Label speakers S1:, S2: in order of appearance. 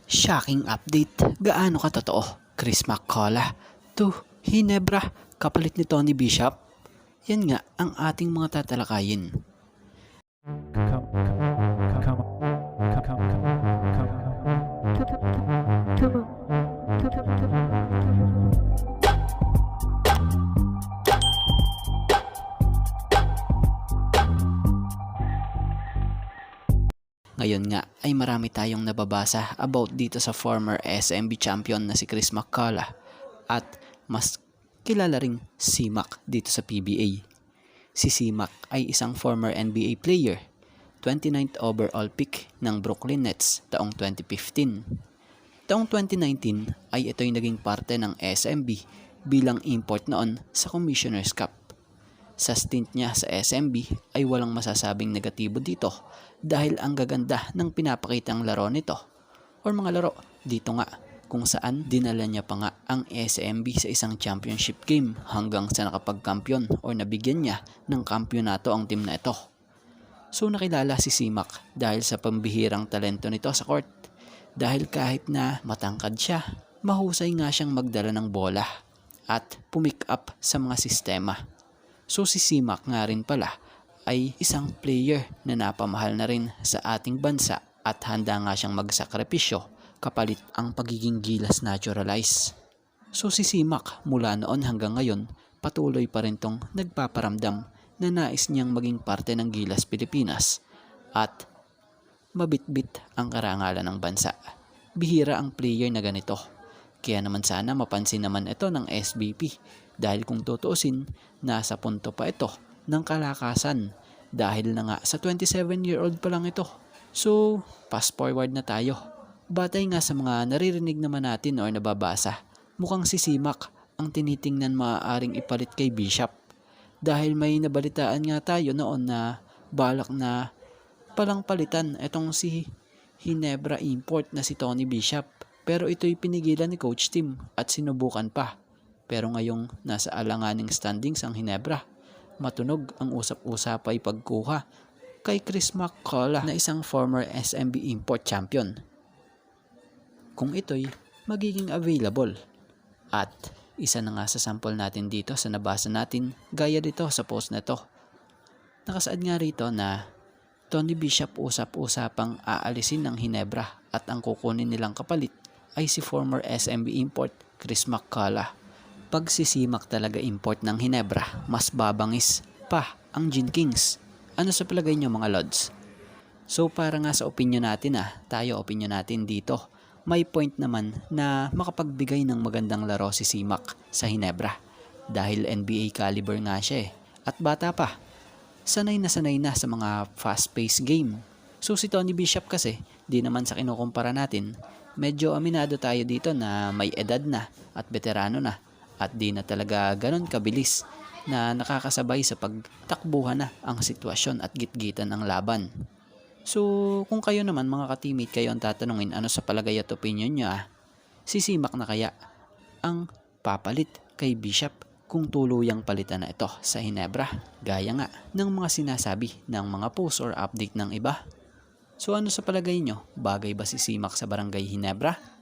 S1: Shocking update, gaano katotoo? Chris McCullough to Hinebra, kapalit ni Tony Bishop? Yan nga ang ating mga tatalakayin. Ngayon nga ay marami tayong nababasa about dito sa former SMB champion na si Chris McCullough at mas kilala ring C-Mac dito sa PBA. Si C-Mac ay isang former NBA player, 29th overall pick ng Brooklyn Nets taong 2015. Taong 2019 ay ito'y naging parte ng SMB bilang import noon sa Commissioner's Cup. Sa stint niya sa SMB ay walang masasabing negatibo dito dahil ang gaganda ng pinapakitang laro nito or mga laro dito nga kung saan dinala niya pa nga ang SMB sa isang championship game hanggang sa nakapagkampiyon or nabigyan niya ng kampyonato ang team na ito. So nakilala si C-Mac dahil sa pambihirang talento nito sa court dahil kahit na matangkad siya, mahusay nga siyang magdala ng bola at pumick up sa mga sistema. So si C-Mac nga rin pala ay isang player na napamahal na rin sa ating bansa at handa nga siyang magsakripisyo kapalit ang pagiging gilas naturalize. So si C-Mac mula noon hanggang ngayon patuloy pa rin tong nagpaparamdam na nais niyang maging parte ng Gilas Pilipinas at mabitbit ang karangalan ng bansa. Bihira ang player na ganito. Kaya naman sana mapansin naman ito ng SBP dahil kung tutuusin, nasa punto pa ito ng kalakasan dahil na nga sa 27-year-old pa lang ito. So, fast forward na tayo. Batay nga sa mga naririnig naman natin or nababasa, mukhang si C-Mac ang tinitingnan maaaring ipalit kay Bishop dahil may nabalitaan nga tayo noon na balak na palang palitan itong si Hinebra import na si Tony Bishop. Pero ito'y pinigilan ni Coach Tim at sinubukan pa. Pero ngayong nasa alanganing standings ang Hinebra, matunog ang usap-usapay pagkuha kay Chris McCullough na isang former SMB import champion. Kung ito'y magiging available. At isa na nga sa sample natin dito sa nabasa natin gaya dito sa post na to. Nakasaad nga rito na Tony Bishop usap-usapang aalisin ng Hinebra at ang kukunin nilang kapalit ay si former SMB import Chris McCullough. Pag si C-Mac talaga import ng Hinebra, mas babangis pa ang Gin Kings. Ano sa palagay nyo mga lods? So para nga sa opinion natin opinion natin dito, may point naman na makapagbigay ng magandang laro si C-Mac sa Hinebra. Dahil NBA caliber nga siya at bata pa. Sanay na sa mga fast-paced game. So si Tony Bishop kasi, di naman sa kinukumpara natin, medyo aminado tayo dito na may edad na at veterano na at di na talaga ganon kabilis na nakakasabay sa pagtakbuhan na ang sitwasyon at gitgitan ng laban. So kung kayo naman mga ka-teammate kayo ang tatanungin ano sa palagay at opinion nyo si C-Mac na kaya ang papalit kay Bishop kung tuluyang palitan na ito sa Hinebra gaya nga ng mga sinasabi ng mga post or update ng iba. So ano sa palagay nyo? Bagay ba si C-Mac sa Barangay Hinebra?